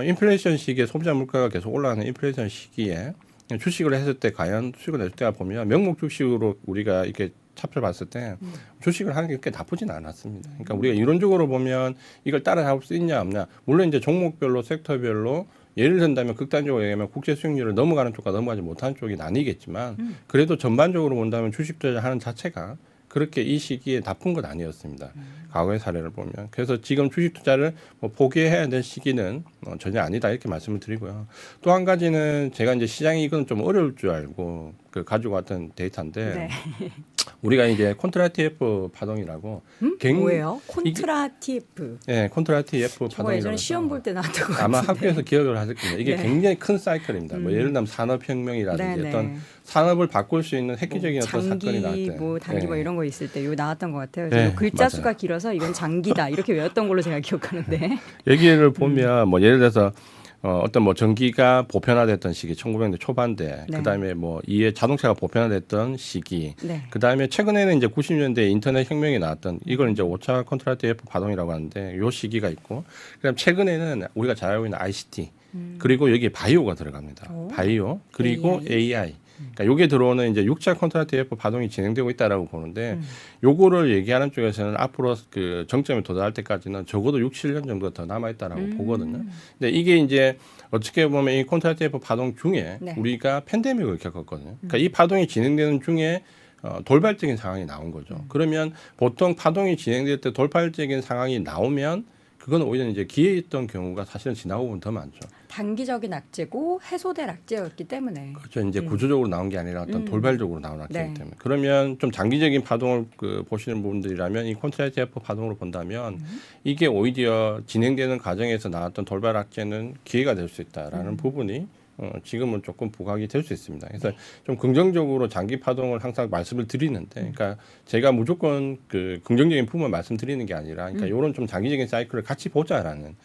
[SPEAKER 2] 인플레이션 시기에 소비자 물가가 계속 올라가는 인플레이션 시기에 주식을 했을 때 과연 수익을 낼 때가 보면 명목 주식으로 우리가 이렇게 살펴봤을 때 주식을 하는 게 그렇게 나쁘진 않았습니다. 그러니까 우리가 이론적으로 보면 이걸 따라잡을 수 있냐 없냐. 물론 이제 종목별로 섹터별로 예를 든다면 극단적으로 얘기하면 국제 수익률을 넘어가는 쪽과 넘어가지 못하는 쪽이 나뉘겠지만 그래도 전반적으로 본다면 주식 투자하는 자체가 그렇게 이 시기에 나쁜 건 아니었습니다. 과거의 사례를 보면. 그래서 지금 주식 투자를 뭐 포기해야 될 시기는 전혀 아니다 이렇게 말씀을 드리고요. 또 한 가지는 제가 이제 시장이 이건 좀 어려울 줄 알고 그 가지고 왔던 데이터인데
[SPEAKER 1] 네.
[SPEAKER 2] 우리가 이제 콘트라 TF 파동이라고
[SPEAKER 1] 뭐예요? 콘트라 TF.
[SPEAKER 2] 네, 콘트라 TF
[SPEAKER 1] 저
[SPEAKER 2] 파동이라고
[SPEAKER 1] 예전에 시험 볼 때 나왔던 것
[SPEAKER 2] 아마
[SPEAKER 1] 같은데.
[SPEAKER 2] 학교에서 기억을 하실 겁니다. 이게
[SPEAKER 1] 네.
[SPEAKER 2] 굉장히 큰 사이클입니다. 뭐 예를 들면 산업혁명이라든지
[SPEAKER 1] 네네.
[SPEAKER 2] 어떤 산업을 바꿀 수 있는 획기적인 어떤
[SPEAKER 1] 장기,
[SPEAKER 2] 사건이 나올 때,
[SPEAKER 1] 뭐 단기 뭐
[SPEAKER 2] 네.
[SPEAKER 1] 이런 거 있을 때 이거 나왔던 것 같아요.
[SPEAKER 2] 네,
[SPEAKER 1] 글자
[SPEAKER 2] 맞아요.
[SPEAKER 1] 수가 길어서 이건 장기다 이렇게 외웠던 걸로 제가 기억하는데.
[SPEAKER 2] 여기를 보면 뭐 예를 들어서 어떤 뭐 전기가 보편화됐던 시기 1900년대 초반대
[SPEAKER 1] 네.
[SPEAKER 2] 그다음에 뭐 이에 자동차가 보편화됐던 시기
[SPEAKER 1] 네.
[SPEAKER 2] 그다음에 최근에는 이제 90년대 인터넷 혁명이 나왔던 이걸 이제 5차 컨트라트 F 파동이라고 하는데 요 시기가 있고 그다음 최근에는 우리가 잘 알고 있는 ICT 그리고 여기에 바이오가 들어갑니다.
[SPEAKER 1] 오.
[SPEAKER 2] 바이오 그리고 AI. 그러니까 요게 들어오는 이제 6차 컨트라트 F 파동이 진행되고 있다라고 보는데 요거를 얘기하는 쪽에서는 앞으로 그 정점에 도달할 때까지는 적어도 6, 7년 정도가 더 남아 있다라고 보거든요. 근데 이게 이제 어떻게 보면 이 컨트라트 F 파동 중에
[SPEAKER 1] 네.
[SPEAKER 2] 우리가 팬데믹을 겪었거든요. 그러니까 이 파동이 진행되는 중에 돌발적인 상황이 나온 거죠. 그러면 보통 파동이 진행될 때 돌발적인 상황이 나오면 그건 오히려 이제 기회했던 경우가 사실은 지나고 보면 더 많죠.
[SPEAKER 1] 단기적인 악재고 해소될 악재였기 때문에.
[SPEAKER 2] 그렇죠. 이제 구조적으로 나온 게 아니라 어떤 돌발적으로 나온 악재이기
[SPEAKER 1] 네.
[SPEAKER 2] 때문에. 그러면 좀 장기적인 파동을 보시는 분들이라면 이 컨트라트 F 파동으로 본다면 이게 오히려 진행되는 과정에서 나왔던 돌발 악재는 기회가 될 수 있다라는 부분이 지금은 조금 부각이 될 수 있습니다. 그래서 좀 긍정적으로 장기 파동을 항상 말씀을 드리는데, 그러니까 제가 무조건 그 긍정적인 부분만 말씀드리는 게 아니라, 그러니까 이런 좀 장기적인 사이클을 같이 보자라는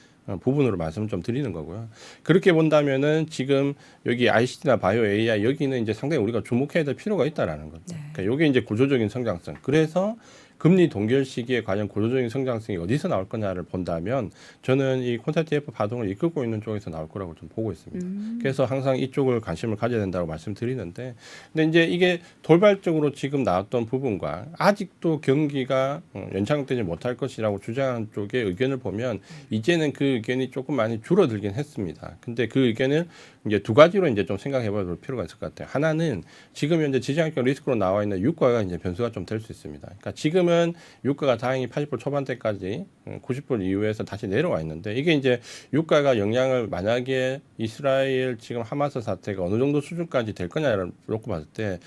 [SPEAKER 2] 부분으로 말씀을 좀 드리는 거고요. 그렇게 본다면은 지금 여기 ICT나 바이오 AI 여기는 이제 상당히 우리가 주목해야 될 필요가 있다라는 거죠. 그러니까 이게 이제 구조적인 성장성. 그래서 금리 동결 시기에 과연 구조적인 성장성이 어디서 나올 거냐를 본다면 저는 이 콘서트 F 파동을 이끌고 있는 쪽에서 나올 거라고 좀 보고 있습니다. 그래서 항상 이쪽을 관심을 가져야 된다고 말씀드리는데, 근데 이제 이게 돌발적으로 지금 나왔던 부분과 아직도 경기가 연착되지 못할 것이라고 주장하는 쪽의 의견을 보면 이제는 그 의견이 조금 많이 줄어들긴 했습니다. 근데 그 의견을 이제 두 가지로 이제 좀 생각해봐야 될 필요가 있을 것 같아요. 하나는 지금 현재 지정학적 리스크로 나와 있는 유가가 이제 변수가 좀 될 수 있습니다. 그러니까 지금은 유가가 다행히 80불 초반대까지 90불 이후에서 다시 내려와 있는데 이게 이제 유가가 영향을 만약에 이스라엘 지금 하마스 사태가 어느 정도 수준까지 될 거냐를 놓고 봤을 때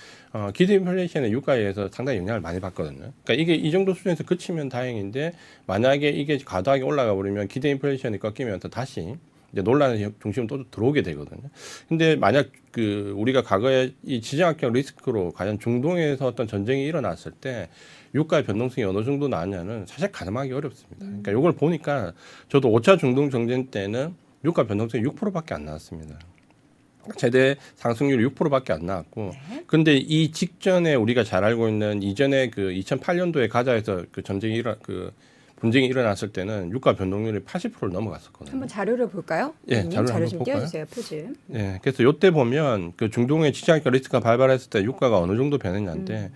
[SPEAKER 2] 기대 인플레이션의 유가에 의해서 상당히 영향을 많이 받거든요. 그러니까 이게 이 정도 수준에서 그치면 다행인데 만약에 이게 과도하게 올라가 버리면 기대 인플레이션이 꺾이면 또 다시 이제 논란의 중심은 또 들어오게 되거든요. 근데 만약 그 우리가 과거에 이 지정학적 리스크로 과연 중동에서 어떤 전쟁이 일어났을 때 유가의 변동성이 어느 정도 나왔냐는 사실 가늠하기 어렵습니다. 그러니까 이걸 보니까 저도 5차 중동 정전 때는 유가 변동성이 6%밖에 안 나왔습니다. 최대 상승률이 6%밖에 안 나왔고, 근데 이 직전에 우리가 잘 알고 있는 이전에 그 2008년도에 가자에서 그 분쟁이 일어났을 때는 유가 변동률이 80%를 넘어갔었거든요.
[SPEAKER 1] 한번 자료를 볼까요?
[SPEAKER 2] 예, 자료
[SPEAKER 1] 자료
[SPEAKER 2] 한번
[SPEAKER 1] 좀
[SPEAKER 2] 볼까요?
[SPEAKER 1] 띄워주세요. 표지.
[SPEAKER 2] 예, 그래서 요때 보면 그 중동의 지정학적 리스크가 발발했을 때 유가가 어느 정도 변했냐인데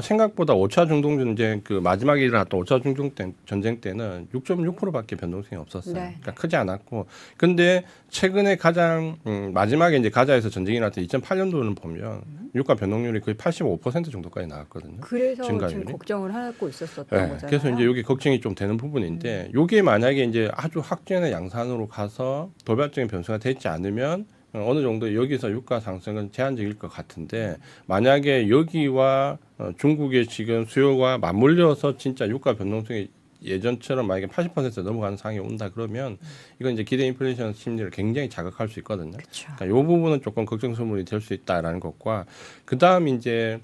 [SPEAKER 2] 생각보다 5차 중동 전쟁 그 마지막에 일어났던 5차 중동 전쟁 때는 6.6%밖에 변동성이 없었어요.
[SPEAKER 1] 네.
[SPEAKER 2] 그러니까 크지 않았고, 근데 최근에 가장 마지막에 이제 가자에서 전쟁이 일어났던 2008년도는 보면 유가 변동률이 거의 85% 정도까지 나왔거든요.
[SPEAKER 1] 그래서
[SPEAKER 2] 증가율이.
[SPEAKER 1] 지금 걱정을 하고 있었던
[SPEAKER 2] 네,
[SPEAKER 1] 거잖아요.
[SPEAKER 2] 그래서 이제 여기 걱정이 좀 되는 부분인데, 요게 만약에 이제 아주 확전의 양산으로 가서 돌발적인 변수가 되지 않으면 어느 정도 여기서 유가 상승은 제한적일 것 같은데, 만약에 여기와 중국의 지금 수요가 맞물려서 진짜 유가 변동성이 예전처럼 만약에 80% 넘어가는 상황이 온다 그러면 이건 이제 기대 인플레이션 심리를 굉장히 자극할 수 있거든요.
[SPEAKER 1] 그쵸.
[SPEAKER 2] 그러니까 이 부분은 조금 걱정스러움이 될 수 있다라는 것과 그 다음 이제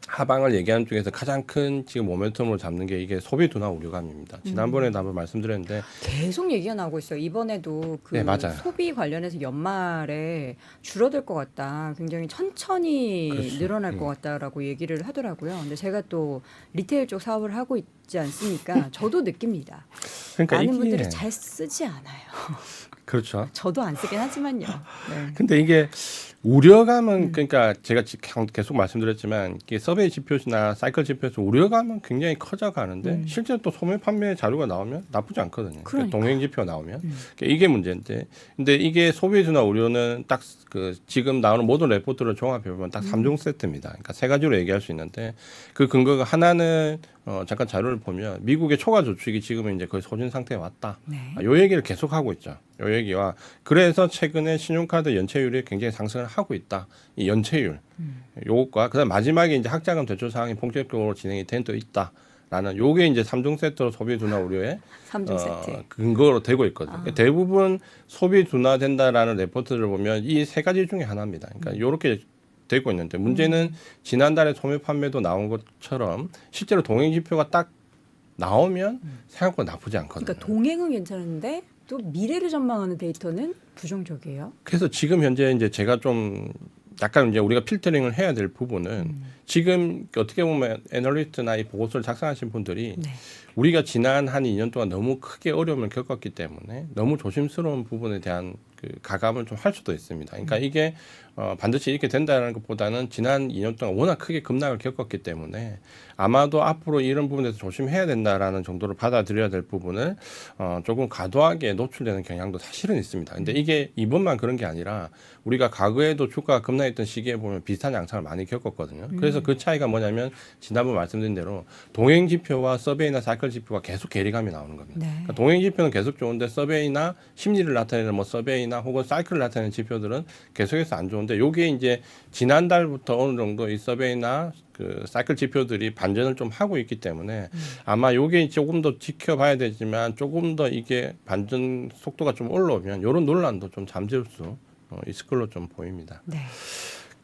[SPEAKER 2] 하방을 얘기하는 중에서 가장 큰 지금 모멘텀으로 잡는 게 이게 소비 둔화 우려감입니다. 지난번에도 한번 말씀드렸는데
[SPEAKER 1] 계속 얘기가 나오고 있어요. 이번에도 그
[SPEAKER 2] 네, 맞아요.
[SPEAKER 1] 소비 관련해서 연말에 줄어들 것 같다. 굉장히 천천히
[SPEAKER 2] 그렇죠.
[SPEAKER 1] 늘어날 것 같다라고 얘기를 하더라고요. 근데 제가 또 리테일 쪽 사업을 하고 있지 않습니까? 저도 느낍니다.
[SPEAKER 2] 그러니까
[SPEAKER 1] 많은
[SPEAKER 2] 이게
[SPEAKER 1] 분들이 잘 쓰지 않아요.
[SPEAKER 2] 그렇죠.
[SPEAKER 1] 저도 안 쓰긴 하지만요. 네.
[SPEAKER 2] 근데 이게 우려감은 그러니까 제가 계속 말씀드렸지만 이게 서베이 지표나 사이클 지표에서 우려감은 굉장히 커져가는데 실제로 또 소매 판매 자료가 나오면 나쁘지 않거든요. 그러니까 동행 지표 나오면 그러니까 이게 문제인데, 근데 이게 소비 둔화 우려는 딱 그 지금 나오는 모든 레포트를 종합해 보면 딱 3종 세트입니다. 그러니까 세 가지로 얘기할 수 있는데 그 근거가 하나는 잠깐 자료를 보면 미국의 초과 저축이 지금은 이제 거의 소진 상태에 왔다.
[SPEAKER 1] 네.
[SPEAKER 2] 요 얘기를 계속 하고 있죠. 요 얘기와 그래서 최근에 신용카드 연체율이 굉장히 상승을 하고 있다. 이 연체율 요것과 그다음 마지막에 이제 학자금 대출 사항이 본격적으로 진행이 된 또 있다라는 요게 이제 3종 세트로 소비 둔화 우려의
[SPEAKER 1] 3종 세트.
[SPEAKER 2] 근거로 되고 있거든요. 그러니까 대부분 소비 둔화된다라는 레포트를 보면 이 세 가지 중에 하나입니다. 그러니까 요렇게 되고 있는데 문제는 지난달에 소매 판매도 나온 것처럼 실제로 동행 지표가 딱 나오면 생각보다 나쁘지 않거든요.
[SPEAKER 1] 그러니까 동행은 괜찮은데 또 미래를 전망하는 데이터는 부정적이에요.
[SPEAKER 2] 그래서 지금 현재 이제 제가 좀 약간 이제 우리가 필터링을 해야 될 부분은 지금 어떻게 보면 애널리스트나 이 보고서를 작성하신 분들이
[SPEAKER 1] 네.
[SPEAKER 2] 우리가 지난 한 2년 동안 너무 크게 어려움을 겪었기 때문에 너무 조심스러운 부분에 대한 그 가감을 좀 할 수도 있습니다. 그러니까 이게 반드시 이렇게 된다는 것보다는 지난 2년 동안 워낙 크게 급락을 겪었기 때문에 아마도 앞으로 이런 부분에서 조심해야 된다라는 정도로 받아들여야 될 부분을 조금 과도하게 노출되는 경향도 사실은 있습니다. 근데 이게 이번만 그런 게 아니라 우리가 과거에도 주가가 급락했던 시기에 보면 비슷한 양상을 많이 겪었거든요. 그래서 그 차이가 뭐냐면 지난번 말씀드린 대로 동행 지표와 서베이나 사이클 지표가 계속 괴리감이 나오는 겁니다.
[SPEAKER 1] 네.
[SPEAKER 2] 그러니까 동행 지표는 계속 좋은데 서베이나 심리를 나타내는 뭐 서베이나 혹은 사이클을 나타내는 지표들은 계속해서 안 좋은데 요게 이제 지난달부터 어느 정도 이 서베이나 그 사이클 지표들이 반전을 좀 하고 있기 때문에 아마 요게 조금 더 지켜봐야 되지만 조금 더 이게 반전 속도가 좀 올라오면 이런 논란도 좀 잠재울 수 있을 걸로 좀 보입니다.
[SPEAKER 1] 네.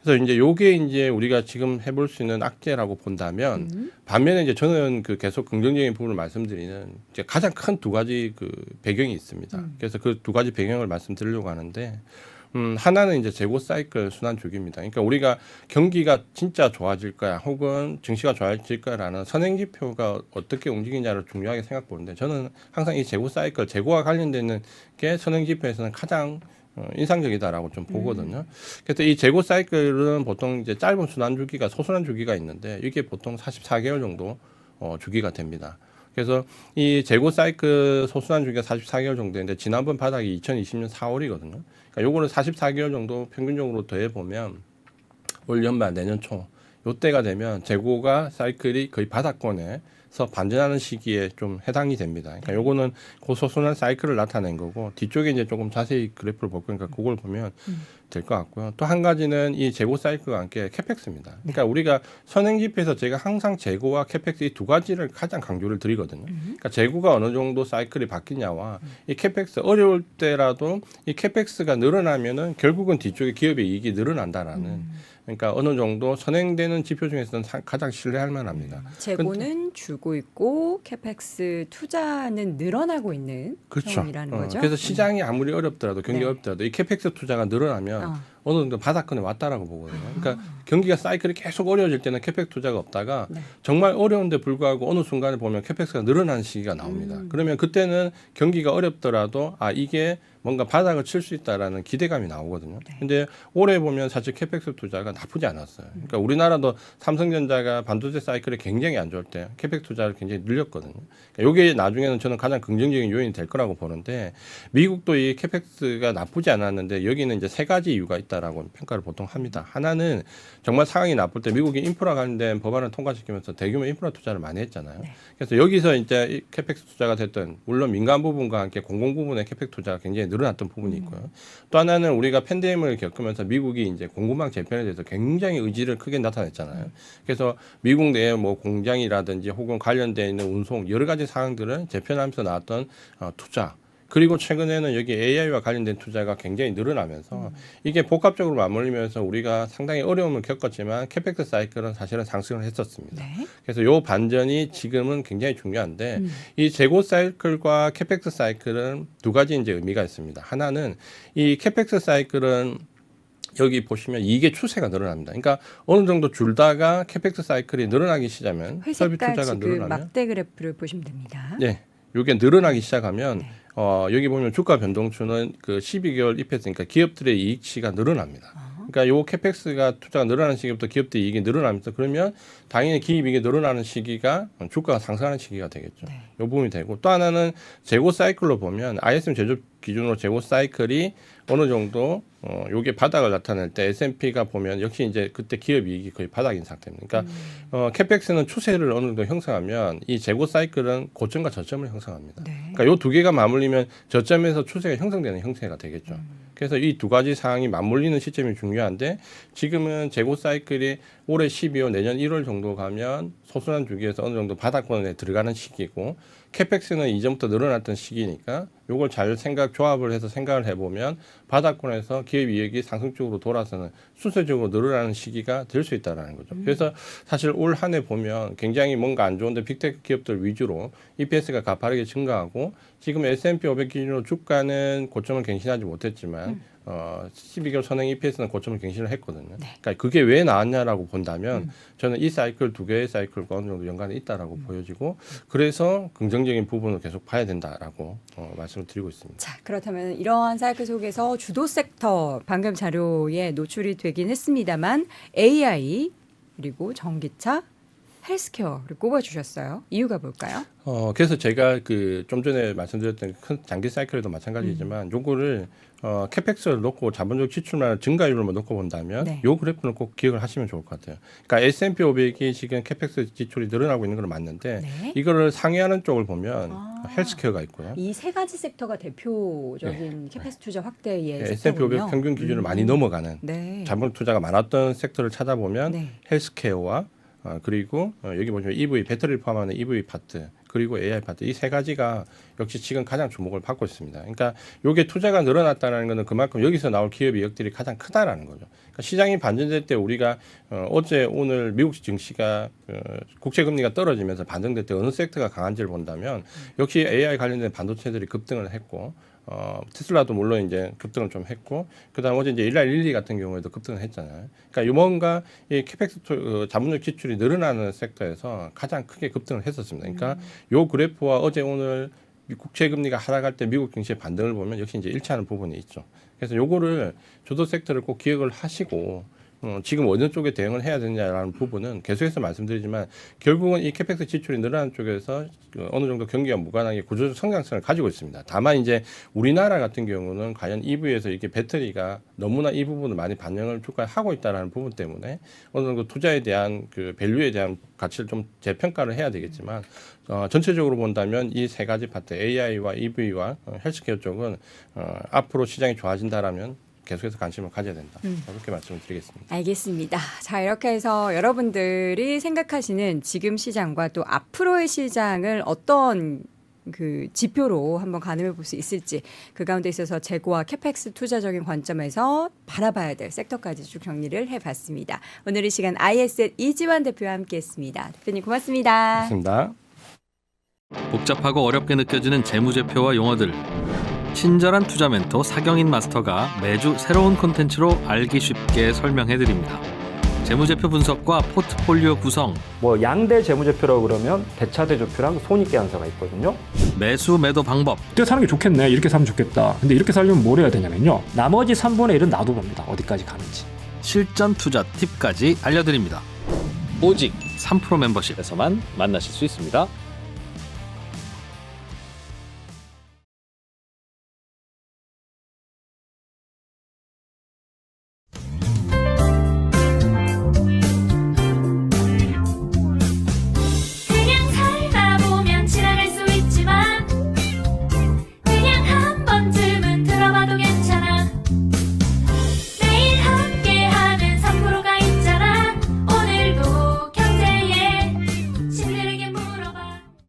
[SPEAKER 2] 그래서 이제 요게 이제 우리가 지금 해볼 수 있는 악재라고 본다면 반면에 이제 저는 그 계속 긍정적인 부분을 말씀드리는 이제 가장 큰 두 가지 그 배경이 있습니다. 그래서 그 두 가지 배경을 말씀드리려고 하는데 하나는 이제 재고 사이클 순환 주기입니다. 그러니까 우리가 경기가 진짜 좋아질 거야 혹은 증시가 좋아질 거야라는 선행 지표가 어떻게 움직이냐를 중요하게 생각 보는데 저는 항상 이 재고 사이클, 재고와 관련되는 게 선행 지표에서는 가장 인상적이다라고 좀 보거든요. 그래서 이 재고 사이클은 보통 이제 짧은 순환 주기가 소순환 주기가 있는데 이게 보통 44개월 정도 주기가 됩니다. 그래서 이 재고 사이클 소순환 주기가 44개월 정도인데 지난번 바닥이 2020년 4월이거든요. 그러니까 요거를 44개월 정도 평균적으로 더해 보면 올 연말 내년 초 요때가 되면 재고가 사이클이 거의 바닥권에서 반전하는 시기에 좀 해당이 됩니다. 그러니까 요거는 고소순환 사이클을 나타낸 거고 뒤쪽에 이제 조금 자세히 그래프를 볼 거니까 그걸 보면 될 것 같고요. 또 한 가지는 이 재고 사이클과 함께 캐펙스입니다. 그러니까 우리가 선행 지표에서 제가 항상 재고와 캐펙스 이 두 가지를 가장 강조를 드리거든요. 그러니까 재고가 어느 정도 사이클이 바뀌냐와 이 캐펙스 어려울 때라도 이 캐펙스가 늘어나면은 결국은 뒤쪽에 기업의 이익이 늘어난다라는 그러니까 어느 정도 선행되는 지표 중에서는 가장 신뢰할 만합니다.
[SPEAKER 1] 재고는 줄고 있고 캐펙스 투자는 늘어나고 있는
[SPEAKER 2] 그렇죠.
[SPEAKER 1] 상황이라는 거죠.
[SPEAKER 2] 그래서 시장이 아무리 어렵더라도 경기
[SPEAKER 1] 네.
[SPEAKER 2] 어렵더라도 이 캐펙스 투자가 늘어나면 어느 정도 바닥권에 왔다라고 보거든요. 그러니까 경기가 사이클이 계속 어려워질 때는 캐펙스 투자가 없다가
[SPEAKER 1] 네.
[SPEAKER 2] 정말 어려운데 불구하고 어느 순간에 보면 캐펙스가 늘어나는 시기가 나옵니다. 그러면 그때는 경기가 어렵더라도 이게 뭔가 바닥을 칠 수 있다라는 기대감이 나오거든요.
[SPEAKER 1] 네.
[SPEAKER 2] 근데 올해 보면 사실 캐펙스 투자가 나쁘지 않았어요. 그러니까 우리나라도 삼성전자가 반도체 사이클이 굉장히 안 좋을 때 캐펙스 투자를 굉장히 늘렸거든요. 그러니까 이게 나중에는 저는 가장 긍정적인 요인이 될 거라고 보는데 미국도 이 캐펙스가 나쁘지 않았는데 여기는 이제 세 가지 이유가 있다라고 평가를 보통 합니다. 하나는 정말 상황이 나쁠 때 미국이 인프라 관련된 법안을 통과시키면서 대규모 인프라 투자를 많이 했잖아요.
[SPEAKER 1] 네.
[SPEAKER 2] 그래서 여기서 이제 캐펙스 투자가 됐던 물론 민간 부분과 함께 공공 부분의 캐펙스 투자가 굉장히 늘어났던 부분이 있고요. 또 하나는 우리가 팬데믹을 겪으면서 미국이 이제 공급망 재편에 대해서 굉장히 의지를 크게 나타냈잖아요. 그래서 미국 내에 뭐 공장이라든지 혹은 관련되어 있는 운송 여러 가지 사항들을 재편하면서 나왔던 투자. 그리고 최근에는 여기 AI와 관련된 투자가 굉장히 늘어나면서 이게 복합적으로 맞물리면서 우리가 상당히 어려움을 겪었지만 캐펙스 사이클은 사실은 상승을 했었습니다.
[SPEAKER 1] 네.
[SPEAKER 2] 그래서 요 반전이 지금은 굉장히 중요한데 이 재고 사이클과 캐펙스 사이클은 두 가지 이제 의미가 있습니다. 하나는 이 캐펙스 사이클은 여기 보시면 이게 추세가 늘어납니다. 그러니까 어느 정도 줄다가 캐펙스 사이클이 늘어나기 시작하면 설비
[SPEAKER 1] 회색깔
[SPEAKER 2] 투자가
[SPEAKER 1] 지금
[SPEAKER 2] 늘어나면
[SPEAKER 1] 막대 그래프를 보시면 됩니다.
[SPEAKER 2] 네. 요게 늘어나기 시작하면
[SPEAKER 1] 네.
[SPEAKER 2] 여기 보면 주가 변동추는 그 12개월 입했으니까 기업들의 이익치가 늘어납니다. 그러니까 요 캐펙스가 투자가 늘어나는 시기부터 기업들의 이익이 늘어나면서 그러면 당연히 기업이익이 늘어나는 시기가 주가가 상승하는 시기가 되겠죠.
[SPEAKER 1] 네.
[SPEAKER 2] 요 부분이 되고 또 하나는 재고 사이클로 보면 ISM 제조 기준으로 재고 사이클이 어느 정도 요게 바닥을 나타낼 때 S&P가 보면 역시 이제 그때 기업 이익이 거의 바닥인 상태입니다. 그러니까 캐펙스는 추세를 어느 정도 형성하면 이 재고 사이클은 고점과 저점을 형성합니다.
[SPEAKER 1] 네.
[SPEAKER 2] 그러니까 요 두 개가 맞물리면 저점에서 추세가 형성되는 형태가 되겠죠. 그래서 이 두 가지 상황이 맞물리는 시점이 중요한데 지금은 재고 사이클이 올해 12월 내년 1월 정도 가면 소순환 주기에서 어느 정도 바닥권에 들어가는 시기고 캐펙스는 이전부터 늘어났던 시기니까 요걸 잘 조합을 해서 생각을 해보면 바닥권에서 기업 이익이 상승적으로 돌아서는 순서적으로 늘어나는 시기가 될 수 있다라는 거죠. 그래서 사실 올 한 해 보면 굉장히 뭔가 안 좋은데 빅테크 기업들 위주로 EPS가 가파르게 증가하고 지금 S&P 500 기준으로 주가는 고점을 갱신하지 못했지만 12개월 선행 EPS는 고점을 갱신을 했거든요.
[SPEAKER 1] 네.
[SPEAKER 2] 그러니까 그게 왜 나왔냐라고 본다면 저는 이 사이클 두 개의 사이클과 어느 정도 연관이 있다라고 보여지고 그래서 긍정적인 부분을 계속 봐야 된다라고 말씀을 드리고 있습니다.
[SPEAKER 1] 자, 그렇다면 이러한 사이클 속에서 주도 섹터 방금 자료에 노출이 되긴 했습니다만 AI 그리고 전기차, 헬스케어를 꼽아주셨어요. 이유가 뭘까요?
[SPEAKER 2] 그래서 제가 그 좀 전에 말씀드렸던 큰 장기 사이클에도 마찬가지지만 요거를 캐펙스를 놓고 자본적 지출만 증가율만 놓고 본다면
[SPEAKER 1] 네.
[SPEAKER 2] 요 그래프는 꼭 기억을 하시면 좋을 것 같아요. 그러니까 S&P 500이 지금 캐펙스 지출이 늘어나고 있는 건 맞는데
[SPEAKER 1] 네.
[SPEAKER 2] 이거를 상회하는 쪽을 보면 헬스케어가 있고요.
[SPEAKER 1] 이 세 가지 섹터가 대표적인 캐펙스 투자 확대의
[SPEAKER 2] S&P 500
[SPEAKER 1] 섹터군요.
[SPEAKER 2] 평균 기준을 많이 넘어가는
[SPEAKER 1] 네.
[SPEAKER 2] 자본 투자가 많았던 섹터를 찾아보면
[SPEAKER 1] 네.
[SPEAKER 2] 헬스케어와 그리고 여기 보시면 EV 배터리를 포함하는 EV 파트 그리고 AI 파트 이 세 가지가 역시 지금 가장 주목을 받고 있습니다. 그러니까 이게 투자가 늘어났다는 것은 그만큼 여기서 나올 기업 이익들이 가장 크다라는 거죠. 그러니까 시장이 반전될 때 우리가 어제 오늘 미국 증시가 국채 금리가 떨어지면서 반등될 때 어느 섹터가 강한지를 본다면 역시 AI 관련된 반도체들이 급등을 했고 테슬라도 물론 이제 급등을 좀 했고 그다음 어제 이제 일날 릴리 같은 경우에도 급등을 했잖아요. 그러니까 뭔가 이 캐펙스 자본적 지출이 늘어나는 섹터에서 가장 크게 급등을 했었습니다. 그러니까 요 그래프와 어제 오늘 국채 금리가 하락할 때 미국 증시의 반등을 보면 역시 이제 일치하는 부분이 있죠. 그래서 요거를 주도 섹터를 꼭 기억을 하시고 지금 어느 쪽에 대응을 해야 되냐라는 부분은 계속해서 말씀드리지만 결국은 이 캐펙스 지출이 늘어나는 쪽에서 어느 정도 경기와 무관하게 구조적 성장성을 가지고 있습니다. 다만 이제 우리나라 같은 경우는 과연 EV에서 이게 배터리가 너무나 이 부분을 많이 반영을 주가에 하고 있다는 부분 때문에 어느 정도 투자에 대한 그 밸류에 대한 가치를 좀 재평가를 해야 되겠지만 전체적으로 본다면 이 세 가지 파트 AI와 EV와 헬스케어 쪽은 앞으로 시장이 좋아진다라면 계속해서 관심을 가져야 된다. 그렇게 말씀을 드리겠습니다.
[SPEAKER 1] 알겠습니다. 자, 이렇게 해서 여러분들이 생각하시는 지금 시장과 또 앞으로의 시장을 어떤 그 지표로 한번 가늠해 볼 수 있을지 그 가운데 있어서 재고와 캐펙스 투자적인 관점에서 바라봐야 될 섹터까지 쭉 정리를 해봤습니다. 오늘 이 시간 ISL 이지환 대표와 함께했습니다. 대표님 고맙습니다.
[SPEAKER 2] 고맙습니다.
[SPEAKER 3] 복잡하고 어렵게 느껴지는 재무제표와 용어들 친절한 투자 멘토 사경인 마스터가 매주 새로운 콘텐츠로 알기 쉽게 설명해드립니다. 재무제표 분석과 포트폴리오 구성,
[SPEAKER 4] 뭐 양대 재무제표라고 그러면 대차대조표랑 손익계산서가 있거든요.
[SPEAKER 3] 매수 매도 방법,
[SPEAKER 5] 이때 사는 게 좋겠네. 이렇게 사면 좋겠다. 근데 이렇게 살려면 뭘 해야 되냐면요. 나머지 3분의 1은 놔둬봅니다. 어디까지 가는지.
[SPEAKER 3] 실전 투자 팁까지 알려드립니다. 오직 3프로 멤버십에서만 만나실 수 있습니다.